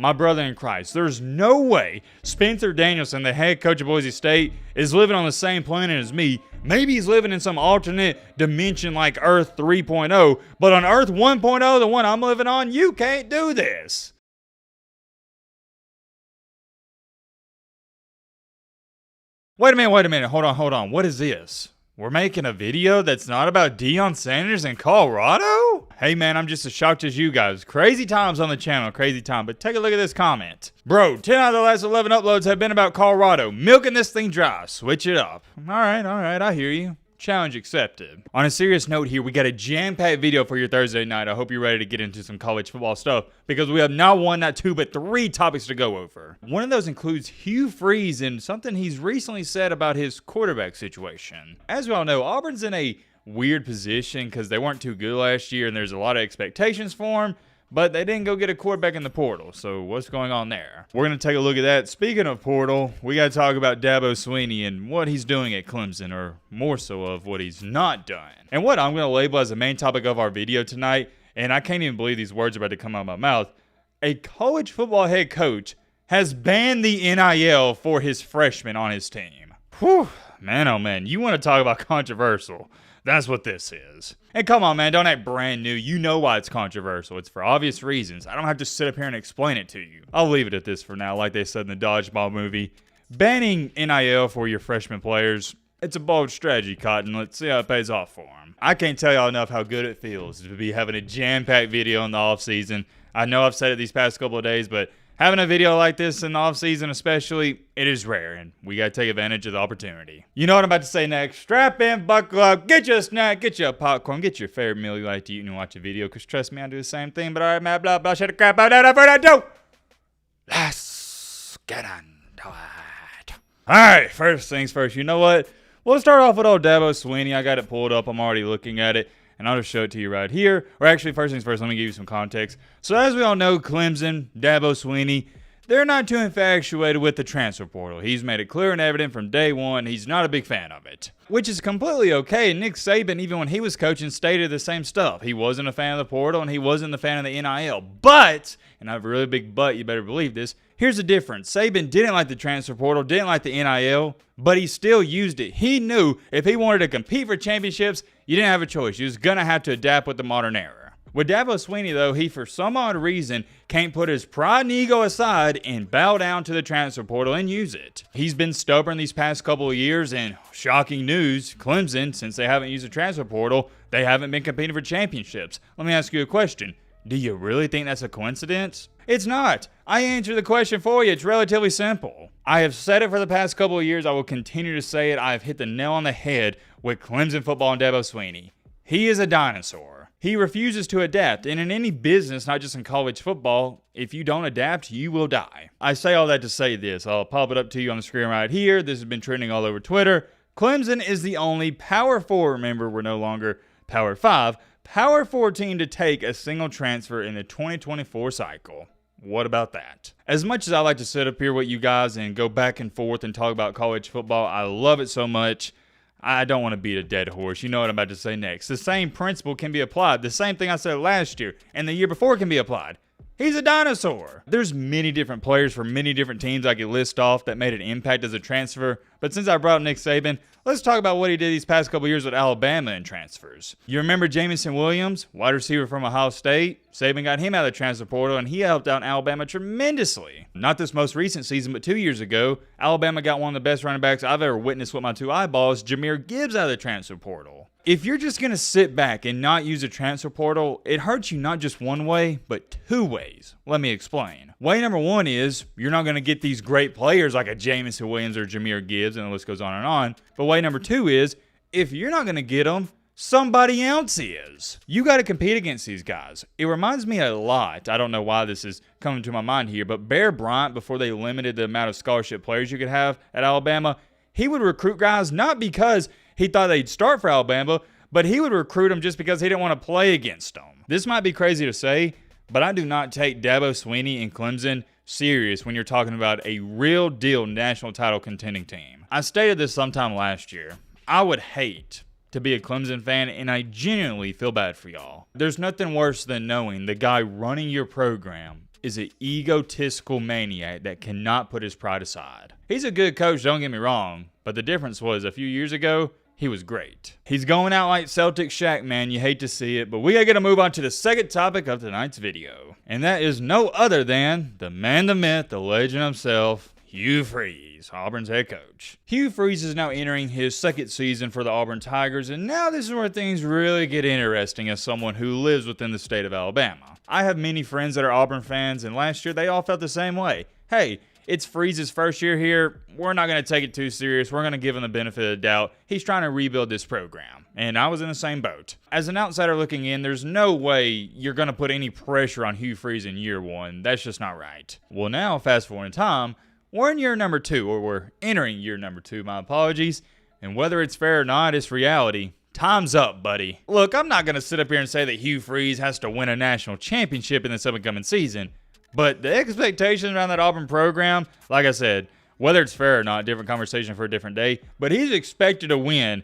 my brother in Christ, there's no way Spencer Danielson, the head coach of Boise State, is living on the same planet as me. Maybe he's living in some alternate dimension like Earth 3.0, but on Earth 1.0, the one I'm living on, you can't do this. Wait a minute, hold on. What is this? We're making a video that's not about Deion Sanders in Colorado? Hey man, I'm just as shocked as you guys. Crazy times on the channel, crazy time. But take a look at this comment. Bro, 10 out of the last 11 uploads have been about Colorado. Milking this thing dry. Switch it up. Alright, I hear you. Challenge accepted. On a serious note here, we got a jam-packed video for your Thursday night. I hope you're ready to get into some college football stuff because we have not one, not two, but 3 topics to go over. One of those includes Hugh Freeze and something he's recently said about his quarterback situation. As we all know, Auburn's in a weird position because they weren't too good last year and there's a lot of expectations for them. But they didn't go get a quarterback in the portal, so what's going on there? We're going to take a look at that. Speaking of portal, we got to talk about Deo Sweeney and what he's doing at Clemson, or more so of what he's not done. And what I'm going to label as the main topic of our video tonight, and I can't even believe these words are about to come out of my mouth, a college football head coach has banned the NIL for his freshmen on his team. Whew, man, oh man, you want to talk about controversial. That's what this is. And come on, man, don't act brand new. You know why it's controversial. It's for obvious reasons. I don't have to sit up here and explain it to you. I'll leave it at this for now, like they said in the Dodgeball movie. Banning NIL for your freshman players, it's a bold strategy, Cotton. Let's see how it pays off for them. I can't tell y'all enough how good it feels to be having a jam-packed video in the offseason. I know I've said it these past couple of days, but having a video like this in the offseason especially, it is rare, and we got to take advantage of the opportunity. You know what I'm about to say next. Strap in, buckle up, get you a snack, get you a popcorn, get your favorite meal you like to eat and watch a video, because trust me, I do the same thing. But all right, man, blah, shut the crap out of that, do. Let's get into it. All right, first things first. You know what? We'll start off with old Deo Sweeney. I got it pulled up. I'm already looking at it. And I'll just show it to you right here. Or actually, first things first, let me give you some context. So as we all know, Clemson, Deo Sweeney, they're not too infatuated with the transfer portal. He's made it clear and evident from day one he's not a big fan of it. Which is completely okay. Nick Saban, even when he was coaching, stated the same stuff. He wasn't a fan of the portal and he wasn't a fan of the NIL. But, and I have a really big but, you better believe this, here's the difference. Saban didn't like the transfer portal, didn't like the NIL, but he still used it. He knew if he wanted to compete for championships, you didn't have a choice. You was going to have to adapt with the modern era. With Deo Sweeney, though, he, for some odd reason, can't put his pride and ego aside and bow down to the transfer portal and use it. He's been stubborn these past couple of years, and shocking news, Clemson, since they haven't used the transfer portal, they haven't been competing for championships. Let me ask you a question. Do you really think that's a coincidence? It's not. I answer the question for you. It's relatively simple. I have said it for the past couple of years. I will continue to say it. I have hit the nail on the head with Clemson football and Deo Sweeney. He is a dinosaur. He refuses to adapt, and in any business, not just in college football, if you don't adapt, you will die. I say all that to say this. I'll pop it up to you on the screen right here. This has been trending all over Twitter. Clemson is the only Power 4, remember we're no longer Power 5, Power 4 team to take a single transfer in the 2024 cycle. What about that? As much as I like to sit up here with you guys and go back and forth and talk about college football, I love it so much. I don't want to beat a dead horse. You know what I'm about to say next. The same principle can be applied. The same thing I said last year and the year before can be applied. He's a dinosaur. There's many different players from many different teams I could list off that made an impact as a transfer. But since I brought up Nick Saban, let's talk about what he did these past couple years with Alabama in transfers. You remember Jamison Williams, wide receiver from Ohio State? Saban got him out of the transfer portal, and he helped out Alabama tremendously. Not this most recent season, but 2 years ago, Alabama got one of the best running backs I've ever witnessed with my 2 eyeballs, Jahmyr Gibbs, out of the transfer portal. If you're just going to sit back and not use a transfer portal, it hurts you not just one way, but 2 ways. Let me explain. Way number 1 is you're not going to get these great players like a Jamison Williams or Jahmyr Gibbs, and the list goes on and on. But way number 2 is if you're not going to get them, somebody else is. You got to compete against these guys. It reminds me a lot, I don't know why this is coming to my mind here, but Bear Bryant, before they limited the amount of scholarship players you could have at Alabama, he would recruit guys not because he thought they'd start for Alabama, but he would recruit them just because he didn't want to play against them. This might be crazy to say, but I do not take Deo Sweeney and Clemson serious when you're talking about a real deal national title contending team. I stated this sometime last year. I would hate to be a Clemson fan, and I genuinely feel bad for y'all. There's nothing worse than knowing the guy running your program is an egotistical maniac that cannot put his pride aside. He's a good coach, don't get me wrong, but the difference was a few years ago, he was great. He's going out like Celtic Shaq, man. You hate to see it, but we gotta move on to the second topic of tonight's video. And that is no other than the man, the myth, the legend himself, Hugh Freeze, Auburn's head coach. Hugh Freeze is now entering his second season for the Auburn Tigers, and now this is where things really get interesting as someone who lives within the state of Alabama. I have many friends that are Auburn fans, and last year they all felt the same way. Hey, it's Freeze's first year here. We're not going to take it too serious. We're going to give him the benefit of the doubt. He's trying to rebuild this program. And I was in the same boat. As an outsider looking in, there's no way you're going to put any pressure on Hugh Freeze in year one. That's just not right. Well, now, fast forward in time, we're in year number 2, or we're entering year number 2, my apologies. And whether it's fair or not, it's reality. Time's up, buddy. Look, I'm not going to sit up here and say that Hugh Freeze has to win a national championship in this upcoming season. But the expectations around that Auburn program, like I said, whether it's fair or not, different conversation for a different day, but he's expected to win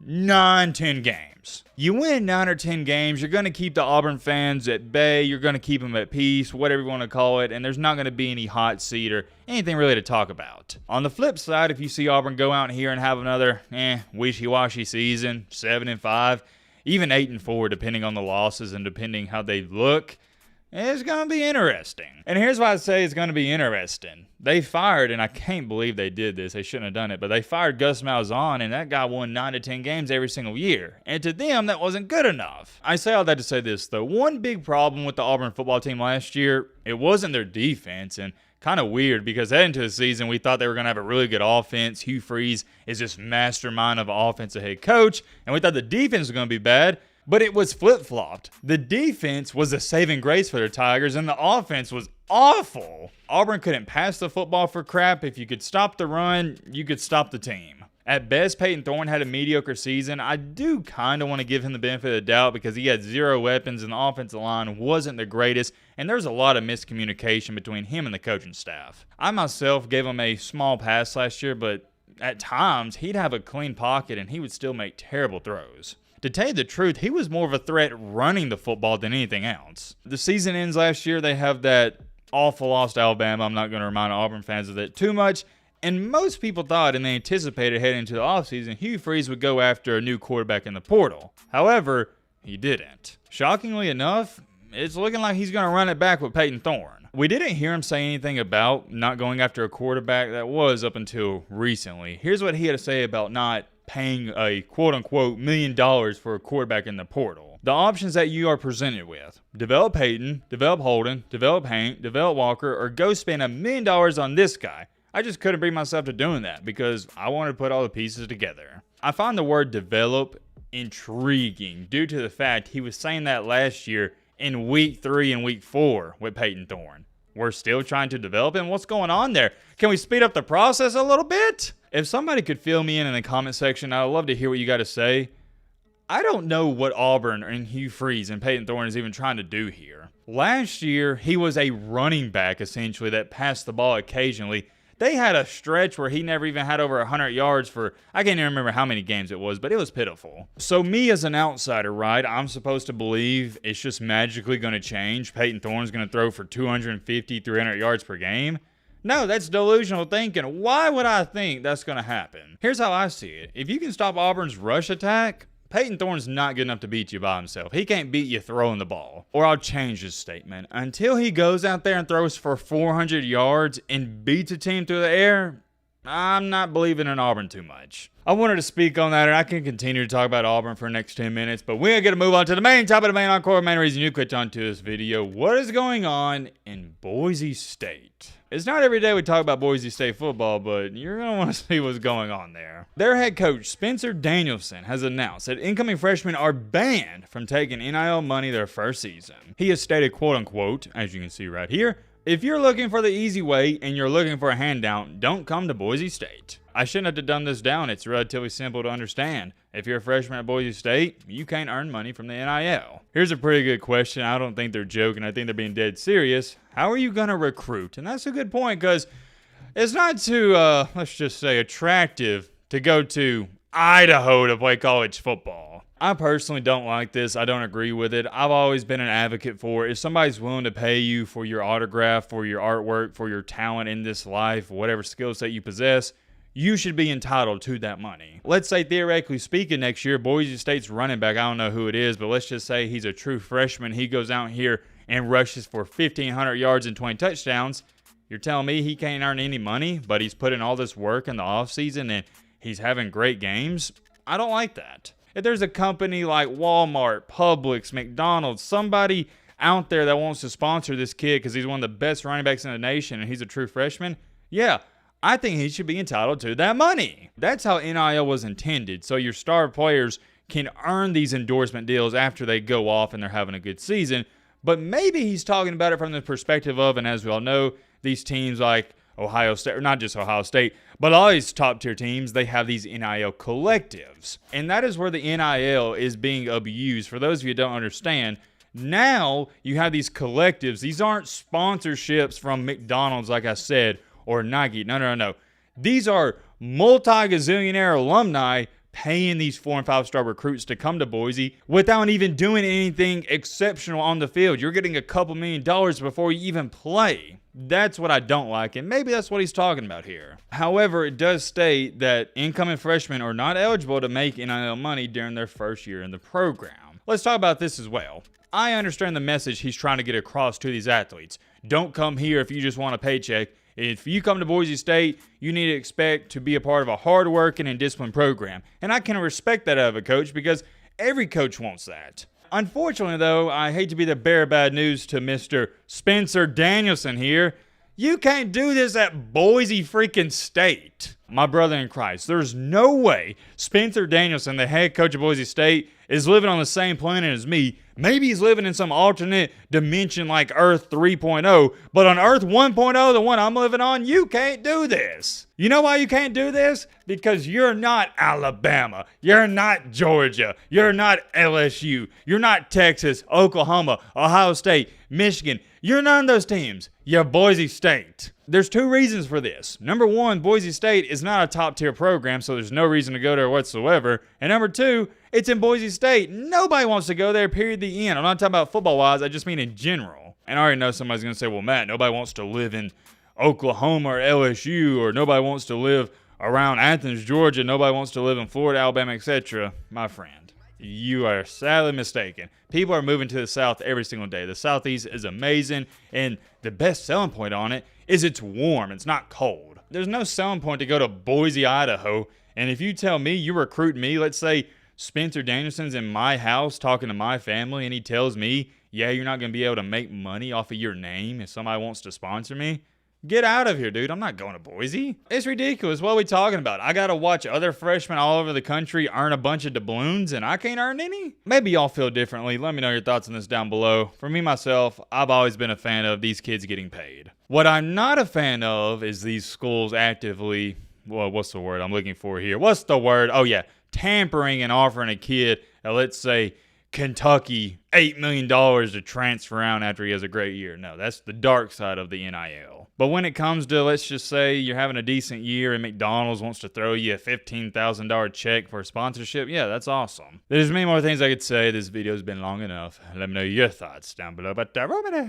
9-10 games. You win 9 or 10 games, you're going to keep the Auburn fans at bay, you're going to keep them at peace, whatever you want to call it, and there's not going to be any hot seat or anything really to talk about. On the flip side, if you see Auburn go out here and have another wishy-washy season, 7-5, even 8-4, depending on the losses and depending how they look, it's going to be interesting. And here's why I say it's going to be interesting. They fired, and I can't believe they did this. They shouldn't have done it. But they fired Gus Malzahn, and that guy won 9 to 10 games every single year. And to them, that wasn't good enough. I say all that to say this, though. One big problem with the Auburn football team last year, it wasn't their defense. And kind of weird because heading into the season, we thought they were going to have a really good offense. Hugh Freeze is this mastermind of an offensive head coach. And we thought the defense was going to be bad. But it was flip-flopped. The defense was a saving grace for the Tigers, and the offense was awful. Auburn couldn't pass the football for crap. If you could stop the run, you could stop the team. At best, Peyton Thorne had a mediocre season. I do kind of want to give him the benefit of the doubt because he had 0 weapons and the offensive line wasn't the greatest, and there's a lot of miscommunication between him and the coaching staff. I myself gave him a small pass last year, but at times, he'd have a clean pocket and he would still make terrible throws. To tell you the truth, he was more of a threat running the football than anything else. The season ends last year. They have that awful loss to Alabama. I'm not going to remind Auburn fans of that too much. And most people thought and they anticipated heading into the offseason, Hugh Freeze would go after a new quarterback in the portal. However, he didn't. Shockingly enough, it's looking like he's going to run it back with Peyton Thorne. We didn't hear him say anything about not going after a quarterback. That was up until recently. Here's what he had to say about not paying a quote-unquote $1 million for a quarterback in the portal. The options that you are presented with: develop Peyton, develop Holden, develop Hank, develop Walker, or go spend $1 million on this guy. I just couldn't bring myself to doing that because I wanted to put all the pieces together. I find the word develop intriguing due to the fact he was saying that last year in week 3 and week 4 with Peyton Thorne. We're still trying to develop him. What's going on there? Can we speed up the process a little bit? If somebody could fill me in the comment section, I'd love to hear what you got to say. I don't know what Auburn and Hugh Freeze and Peyton Thorne is even trying to do here. Last year, he was a running back, essentially, that passed the ball occasionally. They had a stretch where he never even had over 100 yards for, I can't even remember how many games it was, but it was pitiful. So me as an outsider, right, I'm supposed to believe it's just magically going to change. Peyton Thorne's going to throw for 250, 300 yards per game. No, that's delusional thinking. Why would I think that's going to happen? Here's how I see it. If you can stop Auburn's rush attack, Peyton Thorne's not good enough to beat you by himself. He can't beat you throwing the ball. Or I'll change this statement. Until he goes out there and throws for 400 yards and beats a team through the air, I'm not believing in Auburn too much. I wanted to speak on that, and I can continue to talk about Auburn for the next 10 minutes, but we're going to move on to the main topic, the main encore, main reason you clicked onto this video. What is going on in Boise State? It's not every day we talk about Boise State football, but you're going to want to see what's going on there. Their head coach, Spencer Danielson, has announced that incoming freshmen are banned from taking NIL money their first season. He has stated, quote unquote, as you can see right here, "If you're looking for the easy way and you're looking for a handout, don't come to Boise State." I shouldn't have done this down. It's relatively simple to understand. If you're a freshman at Boise State, you can't earn money from the NIL. Here's a pretty good question. I don't think they're joking. I think they're being dead serious. How are you going to recruit? And that's a good point because it's not too, let's just say, attractive to go to Idaho to play college football. I personally don't like this. I don't agree with it. I've always been an advocate for if somebody's willing to pay you for your autograph, for your artwork, for your talent in this life, whatever skill set you possess, you should be entitled to that money. Let's say, theoretically speaking, next year, Boise State's running back, I don't know who it is, but let's just say he's a true freshman. He goes out here and rushes for 1,500 yards and 20 touchdowns. You're telling me he can't earn any money, but he's put in all this work in the offseason and he's having great games? I don't like that. If there's a company like Walmart, Publix, McDonald's, somebody out there that wants to sponsor this kid because he's one of the best running backs in the nation and he's a true freshman, yeah, I think he should be entitled to that money. That's how NIL was intended, so your star players can earn these endorsement deals after they go off and they're having a good season. But maybe he's talking about it from the perspective of, and as we all know, these teams like Ohio State, or not just Ohio State, but all these top-tier teams, they have these NIL collectives. And that is where the NIL is being abused. For those of you who don't understand, now you have these collectives. These aren't sponsorships from McDonald's, like I said, or Nike. No. These are multi-gazillionaire alumni paying these 4- and 5-star recruits to come to Boise without even doing anything exceptional on the field. You're getting a couple $1 million before you even play. That's what I don't like, and maybe that's what he's talking about here. However, it does state that incoming freshmen are not eligible to make NIL money during their first year in the program. Let's talk about this as well. I understand the message he's trying to get across to these athletes. Don't come here if you just want a paycheck. If you come to Boise State, you need to expect to be a part of a hard-working and disciplined program. And I can respect that out of a coach because every coach wants that. Unfortunately, though, I hate to be the bearer of bad news to Mr. Spencer Danielson here. You can't do this at Boise freaking State. My brother in Christ, there's no way Spencer Danielson, the head coach of Boise State, is living on the same planet as me. Maybe he's living in some alternate dimension like Earth 3.0, but on Earth 1.0, the one I'm living on, you can't do this. You know why you can't do this? Because you're not Alabama. You're not Georgia. You're not LSU. You're not Texas, Oklahoma, Ohio State, Michigan. You're none of those teams. You're Boise State. There's two reasons for this. Number one, Boise State is not a top-tier program, so there's no reason to go there whatsoever. And number two, it's in Boise State. Nobody wants to go there, period, the end. I'm not talking about football-wise. I just mean in general. And I already know somebody's going to say, well, Matt, nobody wants to live in Oklahoma or LSU, or nobody wants to live around Athens, Georgia. Nobody wants to live in Florida, Alabama, etc. My friend, you are sadly mistaken. People are moving to the South every single day. The Southeast is amazing, and the best selling point on it is it's warm. It's not cold. There's no selling point to go to Boise, Idaho, and if you tell me you recruit me, let's say Spencer Danielson's in my house talking to my family, and he tells me, yeah, you're not going to be able to make money off of your name if somebody wants to sponsor me. Get out of here, dude. I'm not going to Boise. It's ridiculous. What are we talking about? I got to watch other freshmen all over the country earn a bunch of doubloons and I can't earn any? Maybe y'all feel differently. Let me know your thoughts on this down below. For me, myself, I've always been a fan of these kids getting paid. What I'm not a fan of is these schools actively, well, what's the word I'm looking for here? What's the word? Oh, yeah. Tampering and offering a kid, let's say, Kentucky, $8 million to transfer out after he has a great year. No, that's the dark side of the NIL. But when it comes to, let's just say you're having a decent year and McDonald's wants to throw you a $15,000 check for a sponsorship, yeah, that's awesome. There's many more things I could say. This video's been long enough. Let me know your thoughts down below. But